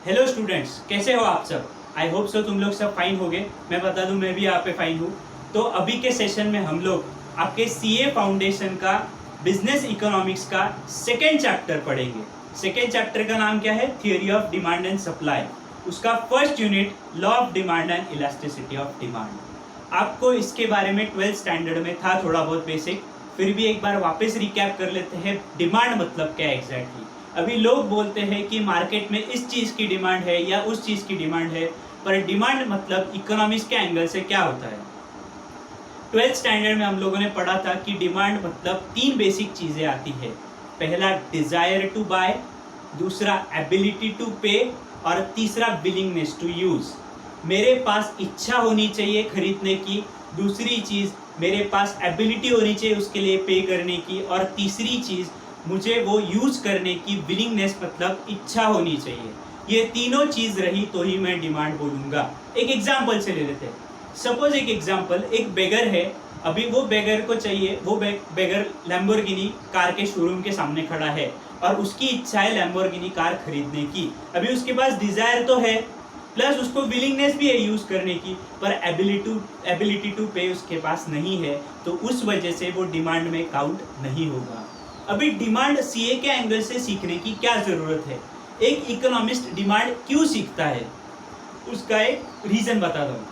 Hello students, कैसे हो आप सब। आई होप सो तुम लोग सब फाइन होगे। मैं बता दूं, मैं भी यहाँ पे फाइन हूँ। तो अभी के सेशन में हम लोग आपके सीए फाउंडेशन का बिजनेस इकोनॉमिक्स का सेकेंड चैप्टर पढ़ेंगे। सेकेंड चैप्टर का नाम क्या है? Theory of demand and supply. उसका first unit law of demand and elasticity of demand. आपको इसके बारे में 12th स्टैंडर्ड में था थोड़ा बहुत बेसिक, फिर भी एक बार वापस रिकैप कर लेते हैं। डिमांड मतलब क्या एग्जैक्टली। अभी लोग बोलते हैं कि मार्केट में इस चीज़ की डिमांड है या उस चीज़ की डिमांड है, पर डिमांड मतलब इकोनॉमिक्स के एंगल से क्या होता है। 12th स्टैंडर्ड में हम लोगों ने पढ़ा था कि डिमांड मतलब 3 बेसिक चीज़ें आती है। पहला डिज़ायर टू बाय, दूसरा एबिलिटी टू पे और तीसरा विलिंगनेस टू यूज़। मेरे पास इच्छा होनी चाहिए खरीदने की, दूसरी चीज़ मेरे पास एबिलिटी होनी चाहिए उसके लिए पे करने की, और तीसरी चीज़ मुझे वो यूज़ करने की विलिंगनेस मतलब इच्छा होनी चाहिए। ये तीनों चीज़ रही तो ही मैं डिमांड बोलूँगा। एक एग्जाम्पल से ले लेते हैं। सपोज एक एग्जाम्पल, एक बेगर है। अभी वो बेगर को चाहिए, वो बेगर लैम्बोर्गिनी कार के शोरूम के सामने खड़ा है और उसकी इच्छा है लैम्बोर्गिनी कार खरीदने की। अभी उसके पास डिज़ायर तो है, प्लस उसको विलिंगनेस भी है यूज़ करने की, पर एबिलिटी टू पे उसके पास नहीं है, तो उस वजह से वो डिमांड में काउंट नहीं होगा। अभी डिमांड सीए के एंगल से सीखने की क्या ज़रूरत है? एक इकोनॉमिस्ट डिमांड क्यों सीखता है, उसका एक रीज़न बताता हूँ।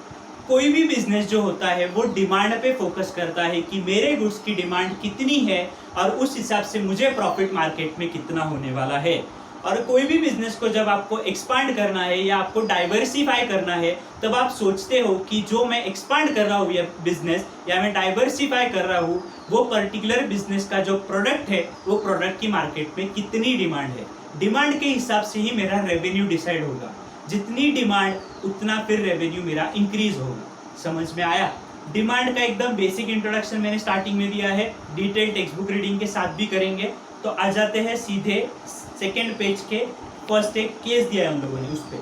कोई भी बिजनेस जो होता है वो डिमांड पे फोकस करता है कि मेरे गुड्स की डिमांड कितनी है और उस हिसाब से मुझे प्रॉफिट मार्केट में कितना होने वाला है। और कोई भी बिजनेस को जब आपको एक्सपांड करना है या आपको डाइवर्सिफाई करना है, तब आप सोचते हो कि जो मैं एक्सपांड कर रहा हूँ या बिजनेस या मैं डाइवर्सिफाई कर रहा हूँ, वो पर्टिकुलर बिजनेस का जो प्रोडक्ट है वो प्रोडक्ट की मार्केट में कितनी डिमांड है। डिमांड के हिसाब से ही मेरा रेवेन्यू डिसाइड होगा। जितनी डिमांड उतना फिर रेवेन्यू मेरा इंक्रीज होगा। समझ में आया? डिमांड का एकदम बेसिक इंट्रोडक्शन मैंने स्टार्टिंग में दिया है, डिटेल टेक्स्ट बुक रीडिंग के साथ भी करेंगे। तो आ जाते हैं सीधे सेकेंड पेज के फर्स्ट एक केस दिया है हम लोगों ने उस पे।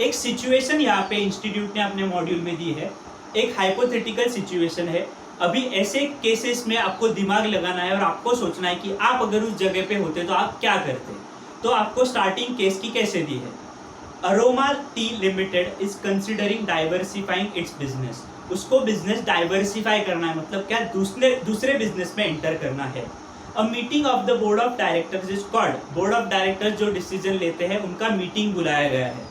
एक सिचुएशन यहाँ पे इंस्टीट्यूट ने अपने मॉड्यूल में दी है। एक हाइपोथेटिकल सिचुएशन है। अभी ऐसे केसेस में आपको दिमाग लगाना है और आपको सोचना है कि आप अगर उस जगह पे होते तो आप क्या करते। तो आपको स्टार्टिंग केस की कैसे दी है? Aroma T limited is considering diversifying it's business. उसको बिजनेस डाइवर्सिफाई करना है, मतलब क्या दूसरे बिजनेस में एंटर करना है। A meeting of the board of directors is called. Board of directors जो डिसीजन लेते हैं उनका मीटिंग बुलाया गया है।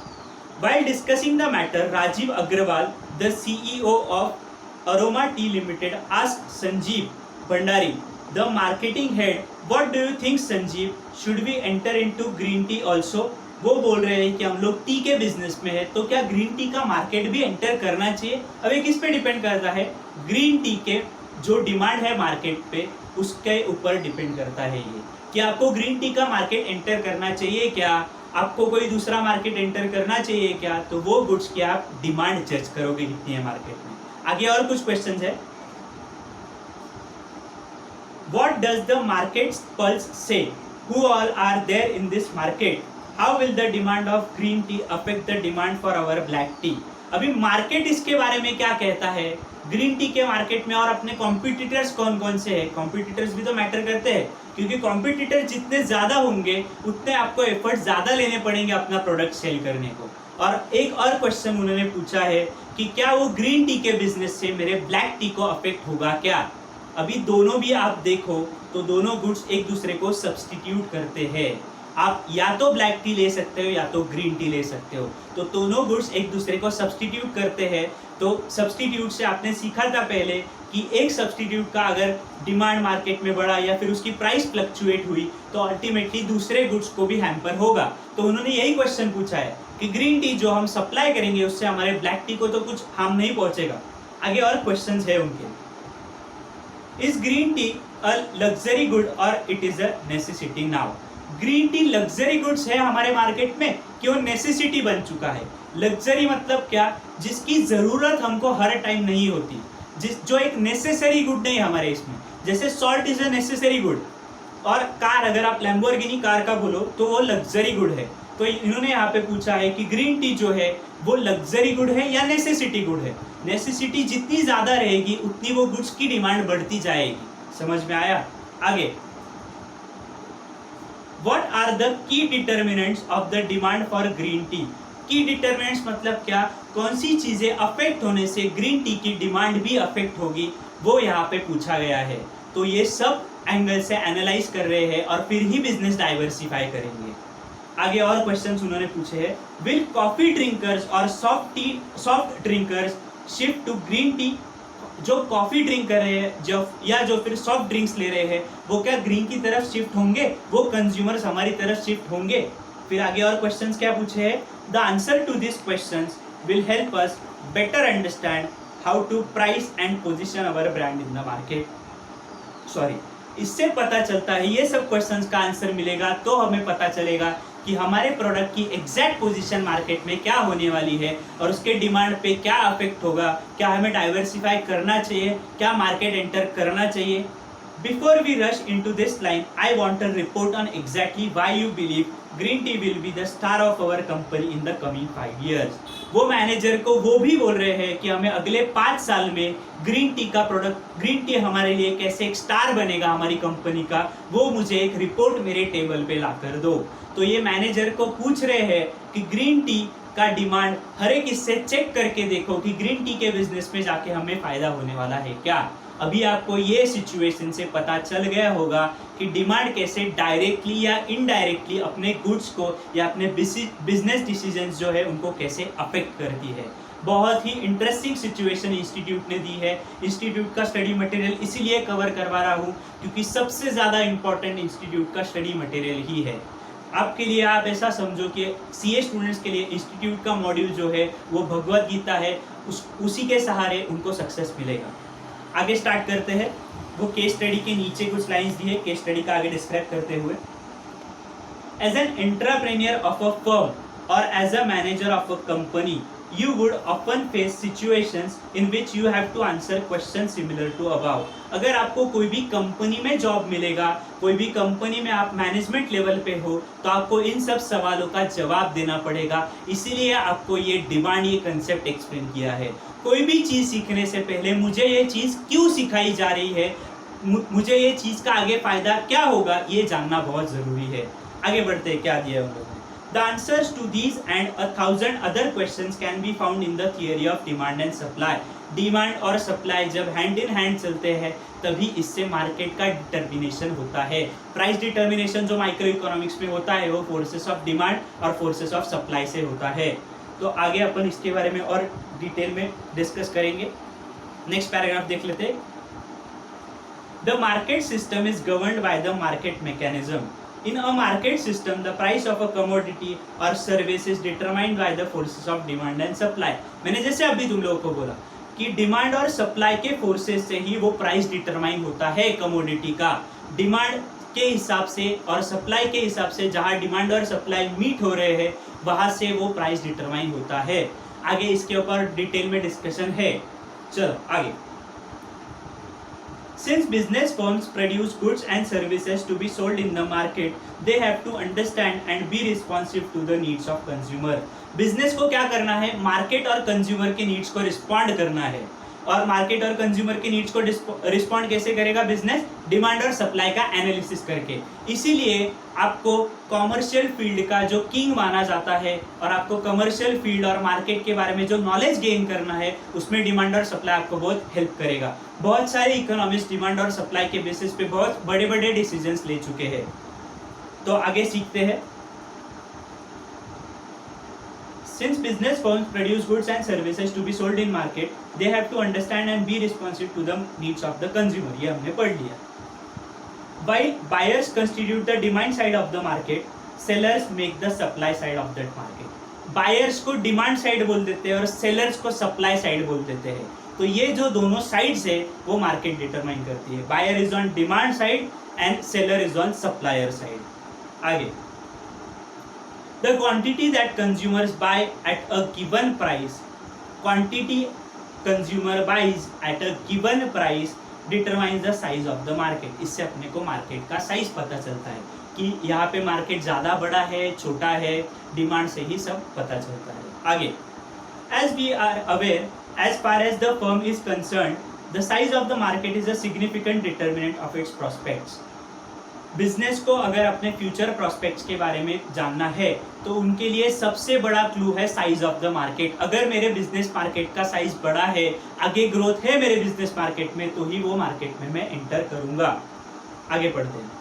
While discussing the matter, Rajiv Agrawal, the CEO of Aroma Tea Limited, asked Sanjeev Bhandari, the marketing head, "What do you think, Sanjeev? Should we enter into green tea also?" वो बोल रहे हैं कि हम लोग टी के business में है, तो क्या ग्रीन टी का मार्केट भी एंटर करना चाहिए? अब ये किस पे डिपेंड करता है? ग्रीन टी के जो डिमांड है मार्केट पे, उसके ऊपर डिपेंड करता है ये कि आपको ग्रीन टी का मार्केट एंटर करना चाहिए क्या, आपको कोई दूसरा मार्केट एंटर करना चाहिए क्या। तो वो गुड्स की आप डिमांड जज करोगे कितनी है मार्केट में। आगे और कुछ क्वेश्चंस है। What does the market pulse say? Who all are there in this market? How will the demand of green tea affect the demand for our black tea? अभी मार्केट इसके बारे में क्या कहता है ग्रीन टी के market में, और अपने कॉम्पिटिटर्स कौन कौन से हैं। कॉम्पिटिटर्स भी तो मैटर करते हैं, क्योंकि कॉम्पिटिटर जितने ज़्यादा होंगे उतने आपको एफर्ट ज़्यादा लेने पड़ेंगे अपना प्रोडक्ट सेल करने को। और एक और क्वेश्चन उन्होंने पूछा है कि क्या वो ग्रीन टी के बिजनेस से मेरे ब्लैक टी को अफेक्ट होगा क्या। अभी दोनों भी आप देखो तो दोनों गुड्स एक दूसरे को सब्सटीट्यूट करते हैं। आप या तो ब्लैक टी ले सकते हो या तो ग्रीन टी ले सकते हो, तो दोनों गुड्स एक दूसरे को सब्सटीट्यूट करते हैं। तो सब्सटीट्यूट से आपने सीखा था पहले कि एक सब्सटीट्यूट का अगर डिमांड मार्केट में बढ़ा या फिर उसकी प्राइस फ्लक्चुएट हुई तो अल्टीमेटली दूसरे गुड्स को भी हैम्पर होगा। तो उन्होंने यही क्वेश्चन पूछा है कि ग्रीन टी जो हम सप्लाई करेंगे उससे हमारे ब्लैक टी को तो कुछ हार्म नहीं पहुंचेगा। आगे और क्वेश्चंस है उनके। Is green tea a luxury good और it is a necessity now? Green tea luxury goods है हमारे मार्केट में कि वो नेसेसिटी बन चुका है? लग्जरी मतलब क्या? जिसकी जरूरत हमको हर टाइम नहीं होती, जो एक नेसेसरी गुड नहीं हमारे इसमें। जैसे salt is a necessary good, और कार, अगर आप लैम्बोर्गिनी कार का बोलो तो वो लग्जरी गुड है। तो इन्होंने यहाँ पे पूछा है कि ग्रीन टी जो है वो लग्जरी गुड है या नेसेसिटी गुड है? नेसेसिटी जितनी ज्यादा रहेगी उतनी वो गुड्स की डिमांड बढ़ती जाएगी। समझ में आया? आगे, what are the key determinants of the demand for green tea? Key determinants मतलब क्या? कौन सी चीजें अफेक्ट होने से ग्रीन टी की डिमांड भी अफेक्ट होगी, वो यहाँ पे पूछा गया है। तो ये सब एंगल से एनालाइज कर रहे हैं और फिर ही बिजनेस डाइवर्सिफाई करेंगे। आगे और क्वेश्चंस उन्होंने पूछे हैं, विल कॉफी ड्रिंकर्स और soft drinkers shift to green tea? जो कॉफी ड्रिंक कर रहे हैं जो फिर सॉफ्ट ड्रिंक्स ले रहे हैं, वो क्या ग्रीन की तरफ शिफ्ट होंगे? वो कंज्यूमर्स हमारी तरफ शिफ्ट होंगे? फिर आगे और क्वेश्चंस क्या पूछे हैं, the answer to this questions will help us better understand how to price and position our brand in the market. इससे पता चलता है, ये सब क्वेश्चंस का आंसर मिलेगा तो हमें पता चलेगा कि हमारे प्रोडक्ट की एग्जैक्ट पोजीशन मार्केट में क्या होने वाली है और उसके डिमांड पे क्या अफेक्ट होगा, क्या हमें डाइवर्सिफाई करना चाहिए, क्या मार्केट एंटर करना चाहिए। Before we rush into this line, I want a report on exactly why you believe green tea will be the star of our company in the coming 5 years. वो manager को वो भी बोल रहे हैं कि हमें अगले 5 साल में ग्रीन टी का प्रोडक्ट, ग्रीन टी हमारे लिए कैसे एक स्टार बनेगा हमारी कंपनी का, वो मुझे एक रिपोर्ट मेरे टेबल पे ला कर दो। तो ये मैनेजर को पूछ रहे हैं कि ग्रीन टी का डिमांड हर एक इससे चेक करके देखो कि ग्रीन टी के बिजनेस में जाके हमें फायदा होने वाला है क्या। अभी आपको ये सिचुएशन से पता चल गया होगा कि डिमांड कैसे डायरेक्टली या इनडायरेक्टली अपने गुड्स को या अपने बिजनेस डिसीजंस जो है उनको कैसे अफेक्ट करती है। बहुत ही इंटरेस्टिंग सिचुएशन इंस्टीट्यूट ने दी है। इंस्टीट्यूट का स्टडी मटेरियल इसीलिए कवर करवा रहा हूँ क्योंकि सबसे ज़्यादा इंपॉर्टेंट इंस्टीट्यूट का स्टडी मटेरियल ही है आपके लिए। आप ऐसा समझो कि सीए स्टूडेंट्स के लिए इंस्टीट्यूट का मॉड्यूल जो है वो भगवत गीता है, उसी के सहारे उनको सक्सेस मिलेगा। आगे स्टार्ट करते हैं। वो केस स्टडी के नीचे कुछ लाइंस दी है, केस स्टडी का आगे डिस्क्राइब करते हुए, as an entrepreneur of a firm और as a manager of a company you would often face situations in which you have to answer questions similar to above. अगर आपको कोई भी कंपनी में जॉब मिलेगा, कोई भी कंपनी में आप मैनेजमेंट लेवल पे हो, तो आपको इन सब सवालों का जवाब देना पड़ेगा। इसीलिए आपको ये डिमांड, ये कंसेप्ट एक्सप्लेन किया है। कोई भी चीज़ सीखने से पहले मुझे ये चीज़ क्यों सिखाई जा रही है, मुझे ये चीज़ का आगे फायदा क्या होगा, ये जानना बहुत ज़रूरी है। आगे बढ़ते हैं, क्या दिया है उन लोगों ने। The answers to these and 1000 other questions can be found in the theory of demand and supply. Demand और सप्लाई जब हैंड इन हैंड चलते हैं तभी इससे मार्केट का डिटर्मिनेशन होता है। प्राइस डिटर्मिनेशन जो माइक्रो इकोनॉमिक्स में होता है वो फोर्सेस ऑफ डिमांड और फोर्सेस ऑफ सप्लाई से होता है। तो आगे अपन इसके बारे में और डिटेल में डिस्कस करेंगे। नेक्स्ट पैराग्राफ देख लेते हैं। The market system is governed by the market mechanism. In a market system, the price of a commodity or service is determined by the forces of demand and supply. मैंने जैसे अभी तुम लोगों को बोला कि डिमांड और सप्लाई के फोर्सेस से ही वो प्राइस डिटरमाइन होता है कमोडिटी का। डिमांड के हिसाब से और सप्लाई के हिसाब से, जहाँ डिमांड और सप्लाई मीट हो रहे हैं वहाँ से वो प्राइस डिटरमाइन होता है। आगे इसके ऊपर डिटेल में डिस्कशन है। चलो आगे। Since business firms produce goods and services to be sold in the market, they have to understand and be responsive to the needs of consumer. Business को क्या करना है, मार्केट और कंज्यूमर के नीड्स को रिस्पॉन्ड करना है। और मार्केट और कंज्यूमर के नीड्स को रिस्पॉन्ड कैसे करेगा बिजनेस? डिमांड और सप्लाई का एनालिसिस करके। इसीलिए आपको कॉमर्शियल फील्ड का जो किंग माना जाता है और आपको कमर्शियल फील्ड और मार्केट के बारे में जो नॉलेज गेन करना है उसमें डिमांड और सप्लाई आपको बहुत हेल्प करेगा। बहुत सारे इकोनॉमिस्ट डिमांड और सप्लाई के बेसिस पे बहुत बड़े बड़े डिसीजंस ले चुके हैं। तो आगे सीखते हैं। Since business firms produce goods and services to be sold in market, they have to understand and be responsive to the needs of the consumer. ये हमने पढ़ लिया। While buyers constitute the demand side of the market, sellers make the supply side of that market. Buyers को demand side बोल देते हैं और sellers को सप्लाई साइड बोल देते हैं। तो ये जो दोनों साइड्स है वो मार्केट डिटरमाइन करती है। Buyer is on demand side and seller is on supplier side. आगे, the quantity that consumers buy at a given price, quantity consumer buys at a given price determines the size of the market. इससे अपने को market का size पता चलता है कि यहाँ पे मार्केट ज़्यादा बड़ा है, छोटा है, डिमांड से ही सब पता चलता है। आगे, as we are aware, as far as the firm is concerned, the size of the market is a significant determinant of its prospects. Business को अगर अपने फ्यूचर प्रोस्पेक्ट्स के बारे में जानना है तो उनके लिए सबसे बड़ा क्लू है साइज ऑफ द मार्केट। अगर मेरे बिजनेस मार्केट का साइज बड़ा है, आगे ग्रोथ है मेरे बिजनेस मार्केट में, तो ही वो मार्केट में मैं एंटर करूंगा। आगे पढ़ते हैं।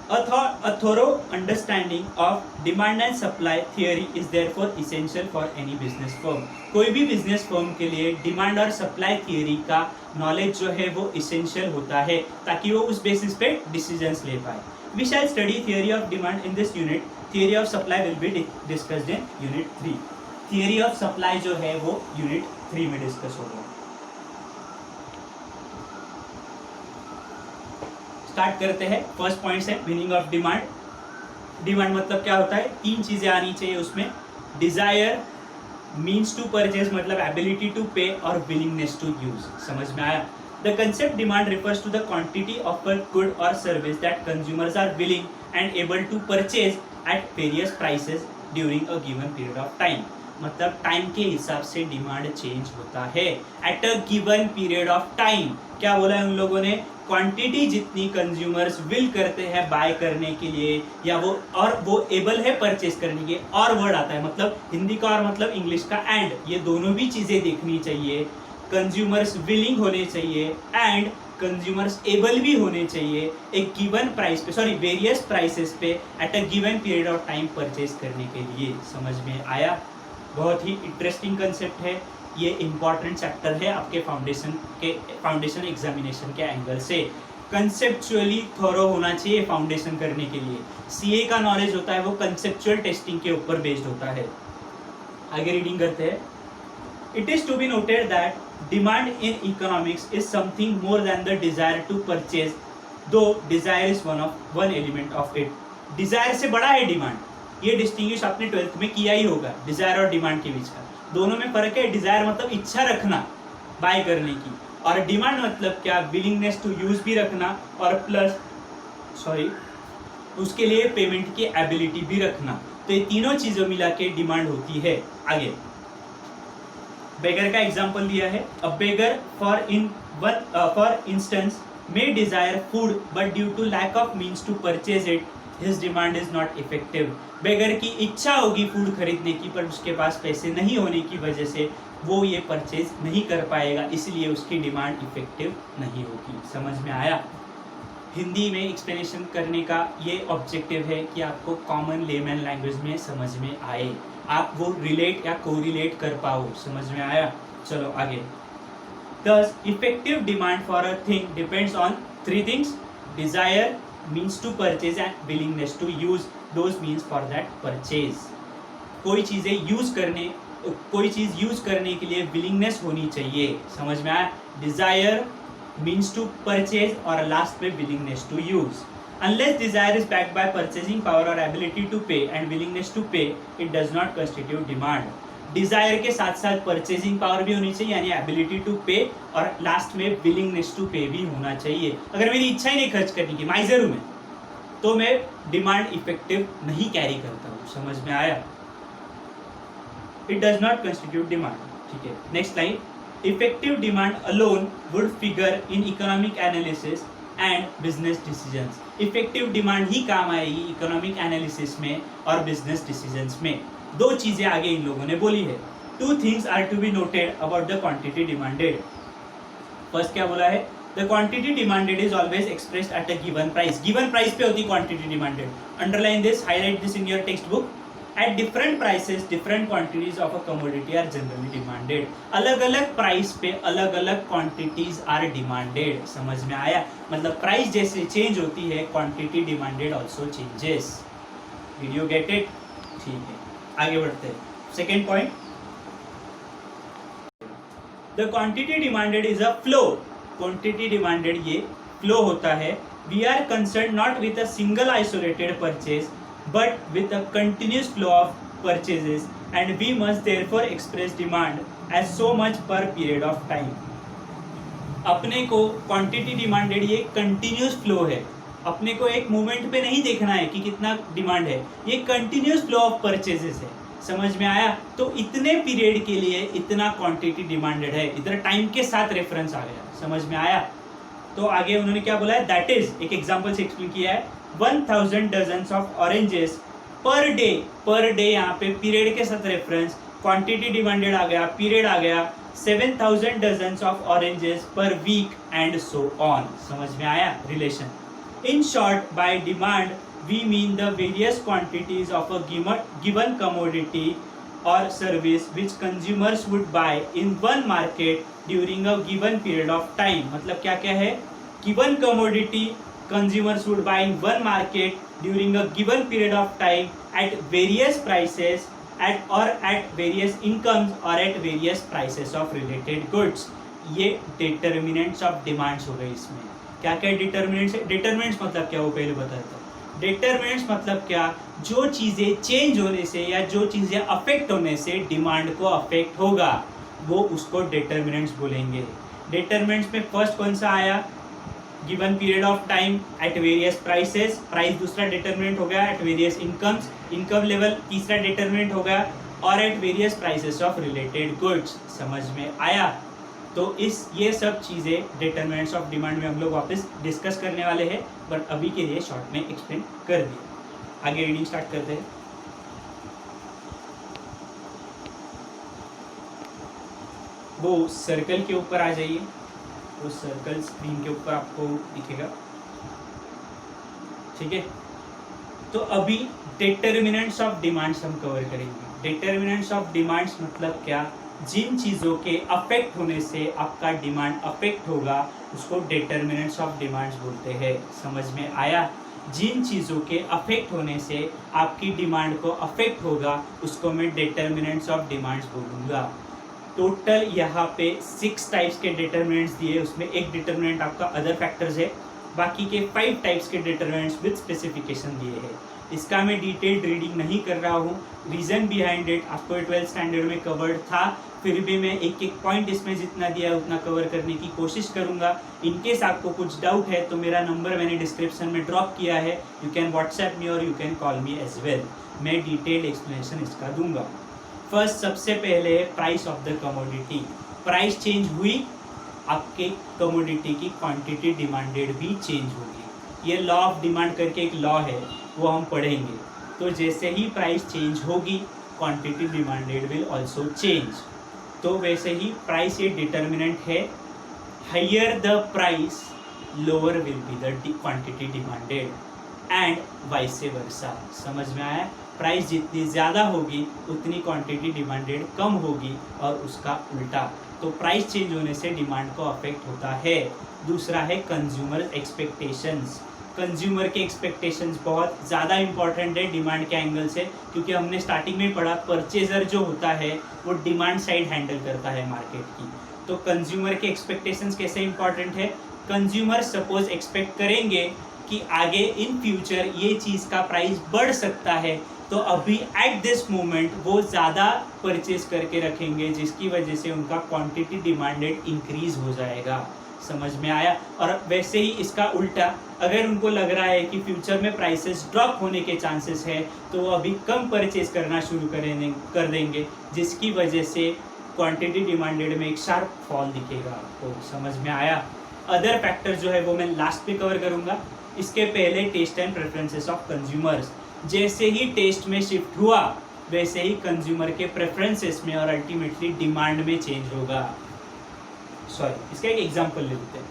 A thorough understanding of demand and supply theory is therefore essential for any business firm. कोई भी बिजनेस फर्म के लिए डिमांड और सप्लाई थियरी का नॉलेज जो है वो इसेंशियल होता है ताकि वो उस बेसिस पे डिसीजंस ले पाए। We shall study theory of demand in this unit. Theory of supply will be discussed in unit 3. Theory of supply जो है वो unit 3 में डिस्कस होगा। स्टार्ट करते हैं। फर्स्ट पॉइंट है मीनिंग ऑफ डिमांड। डिमांड मतलब क्या होता है? तीन चीजें आनी चाहिए उसमें। डिजायर, मीन्स टू परचेज मतलब एबिलिटी टू पे, और विलिंगनेस टू यूज। समझ में आया? The concept demand refers to the quantity of a good और service that consumers are willing and able to purchase at various prices during a given period of time. मतलब time के हिसाब से demand change होता है। Eight a given period of time क्या बोला है उन लोगों ने? क्वांटिटी जितनी कंज्यूमर्स विल करते हैं बाय करने के लिए, या वो एबल है परचेज करने के। और वर्ड आता है मतलब हिंदी का और मतलब इंग्लिश का एंड, ये दोनों भी चीजें देखनी चाहिए। कंज्यूमर्स विलिंग होने चाहिए एंड कंज्यूमर्स एबल भी होने चाहिए एक गिवन प्राइस पे, सॉरी वेरियस प्राइसेस पे eight a given period of time purchase करने के लिए। समझ में आया? बहुत ही इंटरेस्टिंग कंसेप्ट है ये, इंपॉर्टेंट चैप्टर है आपके फाउंडेशन एग्जामिनेशन के एंगल से। कंसेप्चुअली थोरो होना चाहिए फाउंडेशन करने के लिए। सीए का नॉलेज होता है वो कंसेप्चुअल टेस्टिंग के ऊपर बेस्ड होता है। आगे रीडिंग करते हैं। It is to be noted that demand in economics is something more than the desire to purchase, though desire is one element of it. Desire से बड़ा है डिमांड, ये डिस्टिंग्विश आपने 12th में किया ही होगा डिजायर और डिमांड के बीच का। दोनों में फर्क है। डिजायर मतलब इच्छा रखना बाय करने की, और डिमांड मतलब क्या? विलिंगनेस टू यूज भी रखना, और प्लस उसके लिए पेमेंट की एबिलिटी भी रखना। तो ये तीनों चीजों मिला के डिमांड होती है। आगे बेगर का एग्जांपल दिया है। A beggar for instance may desire food but due to lack of means to purchase it his demand is not effective. Beggar की इच्छा होगी फूड खरीदने की, पर उसके पास पैसे नहीं होने की वजह से वो ये परचेज नहीं कर पाएगा, इसलिए उसकी डिमांड इफेक्टिव नहीं होगी। समझ में आया? हिंदी में एक्सप्लेनेशन करने का ये ऑब्जेक्टिव है कि आपको कॉमन लेमन लैंग्वेज में समझ में आए, आप वो रिलेट या कोरिलेट कर पाओ। समझ में आया? चलो आगे। Thus, effective demand for a thing depends on three things: desire, means to purchase, and willingness to use those means for that purchase. कोई चीज़ यूज करने के लिए विलिंगनेस होनी चाहिए। समझ में आया? डिजायर, मीन्स टू परचेज, और लास्ट में willingness to use. Unless desire is backed by purchasing power or ability to pay and willingness to pay, it does not constitute demand. Desire के साथ साथ परचेजिंग पावर भी होनी चाहिए यानी ability to pay, और लास्ट में विलिंगनेस टू पे भी होना चाहिए। अगर मेरी इच्छा ही नहीं खर्च करने की, माइजर हूं मैं, तो मैं डिमांड इफेक्टिव नहीं कैरी करता हूँ। समझ में आया? It does not constitute demand. ठीक है, next line. Effective demand alone would figure in economic analysis and business decisions. Effective demand ही काम आएगी इकोनॉमिक एनालिसिस में और बिजनेस डिसीजंस में। दो चीजें आगे इन लोगों ने बोली है। Two things are to be noted about the quantity demanded. First क्या बोला है? The quantity demanded is always expressed at a given price. Given price पे होती quantity demanded. Underline this, highlight this in your text book. At different prices, different quantities of a commodity are generally demanded. अलग अलग price पे अलग अलग quantities are demanded. समझ में आया? मतलब प्राइस जैसे चेंज होती है, quantity demanded also changes. Did you get it? ठीक है, आगे बढ़ते हैं। Second point, the quantity demanded is a flow. Quantity demanded ये फ्लो होता है। We are concern not with a single isolated purchase but with a continuous flow of purchases and we must therefore express demand as so much per period of time. अपने को quantity demanded ये continuous flow है। अपने को एक moment पे नहीं देखना है कि कितना डिमांड है, ये कंटिन्यूस फ्लो ऑफ परचेजेस है। समझ में आया? तो इतने पीरियड के लिए इतना क्वांटिटी डिमांडेड है, इधर टाइम के साथ रेफरेंस आ गया। समझ में आया? तो आगे उन्होंने क्या बोला है, दैट इज, एक एग्जांपल से एक्सप्लेन किया है, 1000 dozens of oranges per day. Per day यहाँ पे पीरियड के साथ रेफरेंस, क्वांटिटी डिमांडेड आ गया, पीरियड आ गया, 7000 dozens of oranges per week and so on. समझ में आया relation? In short, by demand we mean the various quantities of a given commodity or service which consumers would buy in one market during a given period of time। मतलब क्या क्या है, given commodity consumers would buy in one market during a given period of time at various prices at various incomes or at various prices of related goods। ये determinants of demands हो गए। इसमें क्या क्या determinants है? determinants मतलब क्या, वो पहले बताया था। डिटरमिनेंट्स मतलब क्या, जो चीज़ें चेंज होने से या जो चीज़ें अफेक्ट होने से डिमांड को अफेक्ट होगा, वो उसको डिटरमिनेंट्स बोलेंगे। डिटरमिनेंट्स में फर्स्ट कौन सा आया, given period of time eight various prices, price दूसरा डिटरमिनेंट हो गया, at various incomes, income level तीसरा डिटरमिनेंट हो गया, और eight various prices of related goods. समझ में आया? तो ये सब चीज़ें डिटरमिनेंट्स ऑफ डिमांड में हम लोग वापस डिस्कस करने वाले हैं, बट अभी के लिए शॉर्ट में एक्सप्लेन कर दिया। आगे रीडिंग स्टार्ट करते हैं। वो सर्कल के ऊपर आ जाइए, वो सर्कल स्क्रीन के ऊपर आपको दिखेगा। ठीक है, तो अभी डिटरमिनेंट्स ऑफ डिमांड्स हम कवर करेंगे। डिटरमिनेंट्स ऑफ डिमांड्स मतलब क्या, जिन चीज़ों के अफेक्ट होने से आपका डिमांड अफेक्ट होगा, उसको डिटरमिनेंट्स ऑफ डिमांड्स बोलते हैं। समझ में आया? जिन चीज़ों के अफेक्ट होने से आपकी डिमांड को अफेक्ट होगा, उसको मैं डिटरमिनेंट्स ऑफ डिमांड्स बोलूँगा। टोटल यहाँ पे 6 टाइप्स के डिटरमिनेंट्स दिए, उसमें एक डिटरमिनेंट आपका अदर फैक्टर्स है, बाकी के 5 टाइप्स के डिटरमिनेंट्स विद स्पेसिफिकेशन दिए हैं। इसका मैं डिटेल्ड रीडिंग नहीं कर रहा हूँ, रीज़न बिहाइंड इट आपको 12th स्टैंडर्ड में कवर्ड था, फिर भी मैं एक एक पॉइंट इसमें जितना दिया है उतना कवर करने की कोशिश करूँगा। इनकेस आपको कुछ डाउट है तो मेरा नंबर मैंने डिस्क्रिप्शन में ड्रॉप किया है, you can WhatsApp me or you can call me as well. मैं डिटेल्ड एक्सप्लेनेशन इसका दूंगा। फर्स्ट, सबसे पहले price of the commodity. Price change हुई, आपके कमोडिटी की क्वांटिटी डिमांडेड भी चेंज होगी। ये लॉ ऑफ डिमांड करके एक लॉ है, वो हम पढ़ेंगे। तो जैसे ही प्राइस चेंज होगी, quantity demanded will also change. तो वैसे ही प्राइस ये डिटर्मिनेंट है, higher the price lower will be the quantity demanded and vice versa. समझ में आया? प्राइस जितनी ज़्यादा होगी उतनी क्वांटिटी डिमांडेड कम होगी, और उसका उल्टा। तो प्राइस चेंज होने से डिमांड को अफेक्ट होता है। दूसरा है कंज्यूमर एक्सपेक्टेशंस। कंज्यूमर के एक्सपेक्टेशंस बहुत ज़्यादा इंपॉर्टेंट है डिमांड के एंगल से, क्योंकि हमने स्टार्टिंग में पढ़ा परचेजर जो होता है वो डिमांड साइड हैंडल करता है मार्केट की। तो कंज्यूमर के एक्सपेक्टेशंस कैसे इंपॉर्टेंट है, कंज्यूमर सपोज एक्सपेक्ट करेंगे कि आगे इन फ्यूचर ये चीज़ का प्राइस बढ़ सकता है, तो अभी एट दिस मोमेंट वो ज़्यादा परचेज करके रखेंगे, जिसकी वजह से उनका क्वांटिटी डिमांडेड इंक्रीज हो जाएगा। समझ में आया? और वैसे ही इसका उल्टा, अगर उनको लग रहा है कि फ्यूचर में प्राइसेस ड्रॉप होने के चांसेस है, तो वो अभी कम परचेज करना शुरू कर देंगे, जिसकी वजह से क्वांटिटी डिमांडेड में एक शार्प फॉल दिखेगा आपको। समझ में आया? अदर फैक्टर जो है वो मैं लास्ट में कवर करूँगा। इसके पहले taste and preferences of consumers. जैसे ही टेस्ट में शिफ्ट हुआ, वैसे ही कंज्यूमर के प्रेफरेंसेस में और अल्टीमेटली डिमांड में चेंज होगा। सॉरी, इसका एक एग्जांपल ले लेते हैं।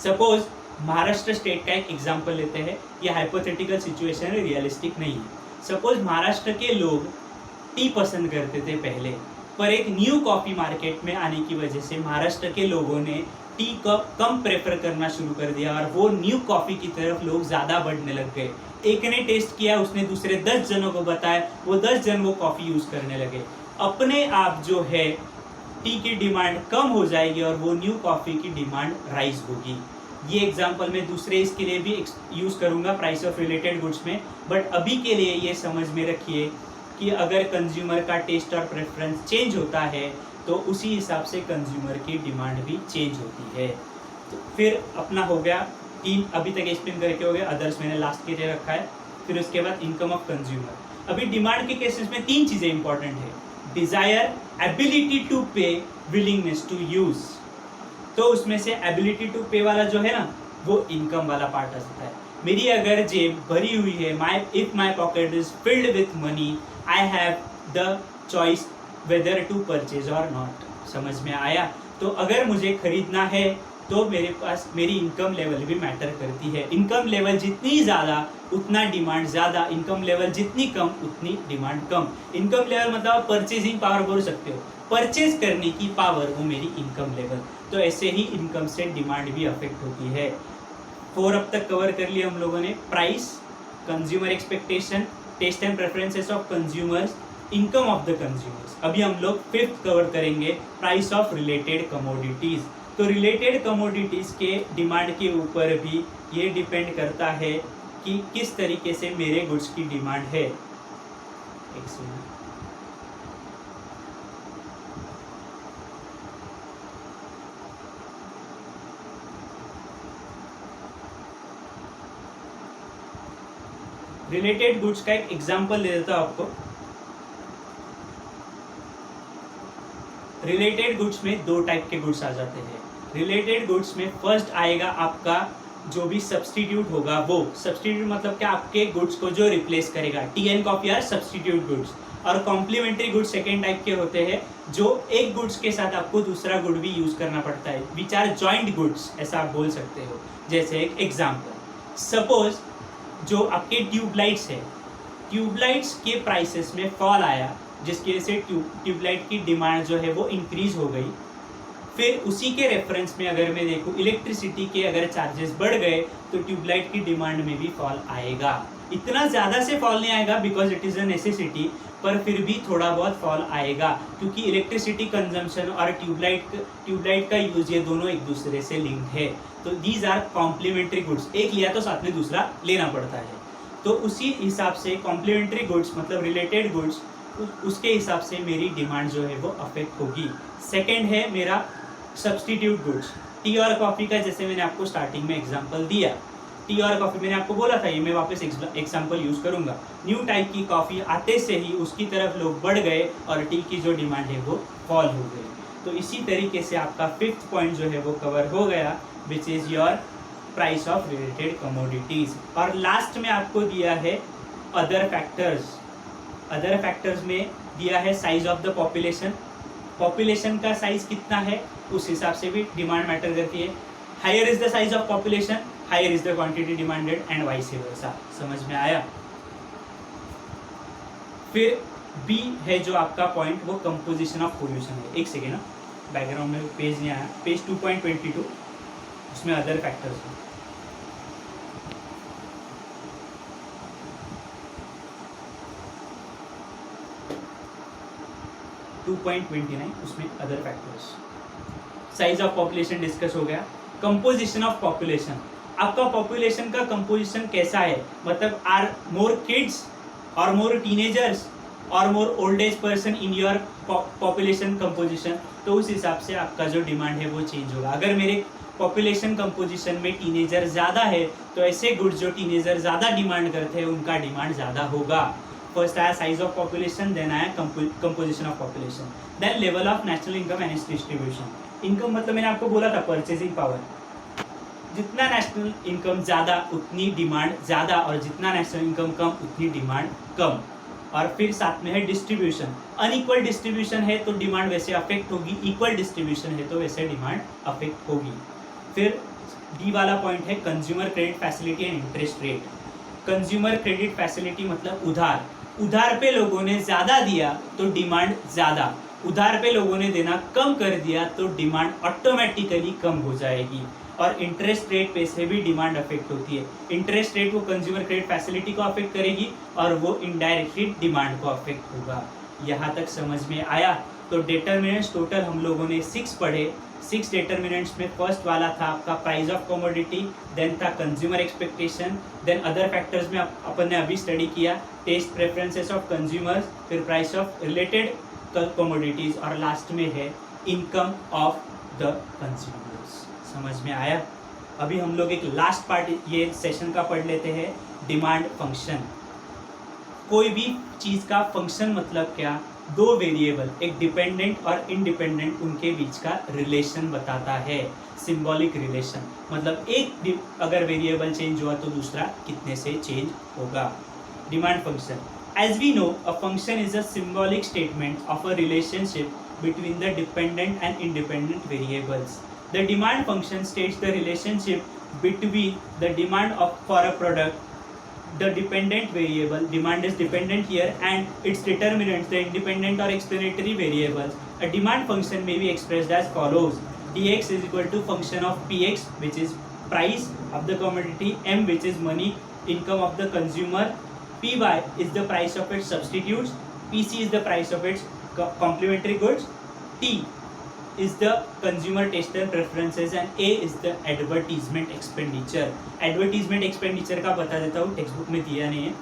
सपोज महाराष्ट्र स्टेट का एक एग्जांपल लेते हैं। ये हाइपोथेटिकल सिचुएशन है, रियलिस्टिक नहीं है। सपोज महाराष्ट्र के लोग टी पसंद करते थे पहले, पर एक न्यू कॉफ़ी मार्केट में आने की वजह से महाराष्ट्र के लोगों ने टी को कम प्रेफर करना शुरू कर दिया और वो न्यू कॉफ़ी की तरफ लोग ज़्यादा बढ़ने लग गए। एक ने टेस्ट किया, उसने दूसरे 10 जनों को बताया, वो 10 जन वो कॉफ़ी यूज़ करने लगे। अपने आप जो है टी की डिमांड कम हो जाएगी और वो न्यू कॉफ़ी की डिमांड राइज होगी। ये एग्जांपल मैं दूसरे इसके लिए भी यूज़ करूँगा प्राइस ऑफ रिलेटेड गुड्स में, बट अभी के लिए ये समझ में रखिए कि अगर कंज्यूमर का टेस्ट और प्रेफरेंस चेंज होता है तो उसी हिसाब से कंज्यूमर की डिमांड भी चेंज होती है। तो फिर अपना हो गया 3, अभी तक एक्सप्लेन करके हो गया, अदर्स मैंने लास्ट के लिए रखा है। फिर उसके बाद इनकम ऑफ कंज्यूमर। अभी डिमांड के केसेस में 3 चीज़ें इंपॉर्टेंट है, डिज़ायर, एबिलिटी टू पे, विलिंगनेस टू यूज़। तो उसमें से एबिलिटी टू पे वाला जो है ना, वो इनकम वाला पार्ट आ सकता है। मेरी अगर जेब भरी हुई है, if my pocket is filled with money, I have the choice whether to purchase or not. समझ में आया? तो अगर मुझे खरीदना है तो मेरे पास मेरी इनकम लेवल भी मैटर करती है। इनकम लेवल जितनी ज़्यादा उतना डिमांड ज़्यादा, इनकम लेवल जितनी कम उतनी डिमांड कम। इनकम लेवल मतलब परचेजिंग पावर बोल सकते हो, परचेज करने की पावर वो मेरी इनकम लेवल। तो ऐसे ही इनकम से डिमांड भी अफेक्ट होती है। 4 अब तक कवर कर लिया हम लोगों ने, price, consumer expectation, taste and preferences of consumers, income of the consumers. अभी हम लोग 5th कवर करेंगे, प्राइस ऑफ रिलेटेड कमोडिटीज़। तो रिलेटेड कमोडिटीज़ के डिमांड के ऊपर भी ये डिपेंड करता है कि किस तरीके से मेरे गुड्स की डिमांड है। एक सेकंड, रिलेटेड गुड्स का एक एग्जांपल दे देता हूं आपको। रिलेटेड गुड्स में 2 टाइप के गुड्स आ जाते हैं। रिलेटेड गुड्स में फर्स्ट आएगा आपका जो भी सब्सटीट्यूट होगा, वो सब्सटीट्यूट मतलब क्या, आपके गुड्स को जो रिप्लेस करेगा। Tea and coffee are substitute goods. और कॉम्प्लीमेंट्री गुड्स सेकेंड टाइप के होते हैं, जो एक गुड्स के साथ आपको दूसरा गुड भी यूज करना पड़ता है, विच आर जॉइंट गुड्स, ऐसा आप बोल सकते हो। जैसे एक एग्जाम्पल, सपोज जो आपके ट्यूबलाइट्स है, ट्यूबलाइट्स के प्राइसेस में फॉल आया, जिसकी वजह से ट्यूबलाइट की डिमांड जो है वो इंक्रीज हो गई। फिर उसी के रेफरेंस में अगर मैं देखूँ, इलेक्ट्रिसिटी के अगर चार्जेस बढ़ गए तो ट्यूबलाइट की डिमांड में भी फॉल आएगा। इतना ज़्यादा से फॉल नहीं आएगा because it is a necessity, पर फिर भी थोड़ा बहुत फॉल आएगा, क्योंकि इलेक्ट्रिसिटी कंजम्पशन और ट्यूबलाइट का यूज, ये दोनों एक दूसरे से लिंक्ड है। तो दीज आर कॉम्प्लीमेंट्री गुड्स, एक लिया तो साथ में दूसरा लेना पड़ता है। तो उसी हिसाब से कॉम्प्लीमेंट्री गुड्स मतलब रिलेटेड गुड्स, उसके हिसाब से मेरी डिमांड जो है वो अफेक्ट होगी। सेकेंड है मेरा सब्सटीट्यूट गुड्स, टी और कॉफ़ी का, जैसे मैंने आपको स्टार्टिंग में एग्जांपल दिया। टी और कॉफ़ी मैंने आपको बोला था, ये मैं वापस एग्जांपल यूज़ करूंगा। न्यू टाइप की कॉफ़ी आते से ही उसकी तरफ लोग बढ़ गए और टी की जो डिमांड है वो फॉल हो गई। तो इसी तरीके से आपका 5th पॉइंट जो है वो कवर हो गया, which is your price of related commodities. और लास्ट में आपको दिया है अदर फैक्टर्स। अदर फैक्टर्स में दिया है size of the population, population का साइज कितना है उस हिसाब से भी डिमांड मैटर करती है। Higher is the size of population, higher is the quantity demanded and vice versa. समझ में आया? फिर बी है जो आपका पॉइंट, वो कंपोजिशन ऑफ पोल्यूशन है। एक सेकेंड, बैकग्राउंड में पेज नहीं आया, पेज 2.22, उसमें अदर फैक्टर्स है। 2.29 उसमें other factors. Size of population discuss हो गया। कंपोजिशन ऑफ पॉपुलेशन, आपका पॉपुलेशन का कंपोजिशन कैसा है, मतलब आर मोर किड्स और मोर टीनेजर्स और more old age person in your population composition. तो उस हिसाब से आपका जो डिमांड है वो चेंज होगा। अगर मेरे पॉपुलेशन कंपोजिशन में टीनेजर ज़्यादा है तो ऐसे गुड्स जो टीनेजर ज़्यादा डिमांड करते हैं उनका डिमांड ज़्यादा होगा। फर्स्ट आया साइज ऑफ पॉपुलेशन, देन आया composition of population, then level of national income and its distribution. Income मतलब मैंने आपको बोला था परचेजिंग पावर, जितना नेशनल इनकम ज़्यादा उतनी डिमांड ज़्यादा, और जितना नेशनल इनकम कम उतनी डिमांड कम। और फिर साथ में है डिस्ट्रीब्यूशन, अनइक्वल डिस्ट्रीब्यूशन है तो डिमांड वैसे अफेक्ट होगी, इक्वल डिस्ट्रीब्यूशन है तो वैसे डिमांड अफेक्ट होगी। फिर डी वाला पॉइंट है consumer credit facility and interest rate. Consumer credit facility मतलब उधार, उधार पे लोगों ने ज़्यादा दिया तो डिमांड ज़्यादा, उधार पे लोगों ने देना कम कर दिया तो डिमांड ऑटोमेटिकली कम हो जाएगी। और इंटरेस्ट रेट पे से भी डिमांड अफेक्ट होती है। इंटरेस्ट रेट वो कंज्यूमर क्रेडिट फैसिलिटी को अफेक्ट करेगी और वो इनडायरेक्टली डिमांड को अफेक्ट होगा। यहाँ तक समझ में आया? तो डिटर्मिनेंट्स टोटल हम लोगों ने 6 पढ़े। 6 डिटर्मिनेंट्स में फर्स्ट वाला था आपका प्राइस ऑफ कमोडिटी, देन था consumer expectation, then other factors में अपन ने अभी स्टडी किया टेस्ट प्रेफरेंसेस ऑफ कंज्यूमर्स, फिर प्राइस ऑफ रिलेटेड कमोडिटीज और लास्ट में है इनकम ऑफ द कंज्यूमर्स। समझ में आया? अभी हम लोग एक लास्ट पार्ट ये सेशन का पढ़ लेते हैं, डिमांड फंक्शन। कोई भी चीज़ का फंक्शन मतलब क्या? दो वेरिएबल, एक डिपेंडेंट और इंडिपेंडेंट, उनके बीच का रिलेशन बताता है। सिंबॉलिक रिलेशन मतलब एक अगर वेरिएबल चेंज हुआ तो दूसरा कितने से चेंज होगा। Demand function, as we know, a function is a symbolic statement of a relationship between the dependent and independent variables. The demand function states the relationship between the demand for a product, the dependent variable, demand is dependent here, and its determinants, the independent or explanatory variables. A demand function may be expressed as follows: dx is equal to function of px, which is price of the commodity, m, which is money, income of the consumer, py is the price of its substitutes, pc is the price of its complementary goods, t is the consumer taste and preferences, and a is the advertisement expenditure. advertisement expenditure का बता देता हूँ, text book में दिया नहीं है।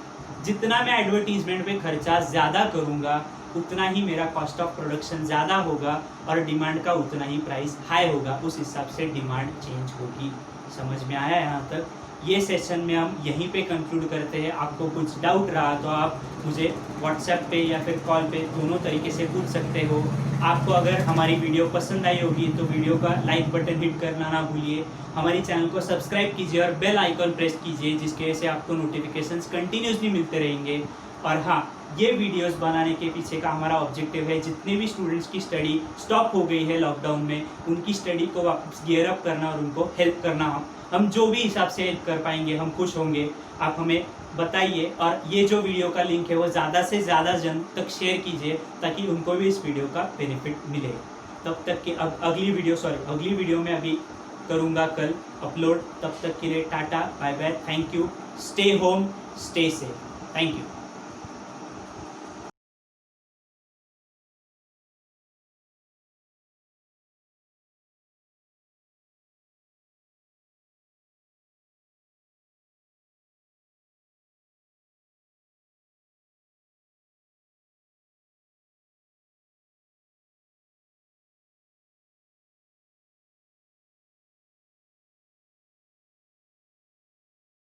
जितना मैं एडवर्टीजमेंट पे खर्चा ज़्यादा करूँगा उतना ही मेरा कॉस्ट ऑफ प्रोडक्शन ज़्यादा होगा और डिमांड का उतना ही प्राइस हाई होगा, उस हिसाब से डिमांड चेंज होगी। समझ में आया यहाँ तक? ये सेशन में हम यहीं पे कंक्लूड करते हैं। आपको कुछ डाउट रहा तो आप मुझे व्हाट्सएप पे या फिर कॉल पे दोनों तरीके से पूछ सकते हो। आपको अगर हमारी वीडियो पसंद आई होगी तो वीडियो का लाइक बटन हिट करना ना भूलिए। हमारी चैनल को सब्सक्राइब कीजिए और बेल आइकॉन प्रेस कीजिए, जिसकी वजह से आपको नोटिफिकेशंस कंटिन्यूसली मिलते रहेंगे। और हाँ, ये वीडियोस बनाने के पीछे का हमारा ऑब्जेक्टिव है जितने भी स्टूडेंट्स की स्टडी स्टॉप हो गई है लॉकडाउन में, उनकी स्टडी को वापस गियर अप करना और उनको हेल्प करना। हम जो भी हिसाब से हेल्प कर पाएंगे हम खुश होंगे। आप हमें बताइए और ये जो वीडियो का लिंक है वो ज़्यादा से ज़्यादा जन तक शेयर कीजिए ताकि उनको भी इस वीडियो का बेनिफिट मिले। तब तक कि अगली वीडियो में अभी करूँगा कल अपलोड। तब तक के लिए tata bye bye, thank you, stay home, stay safe, thank you.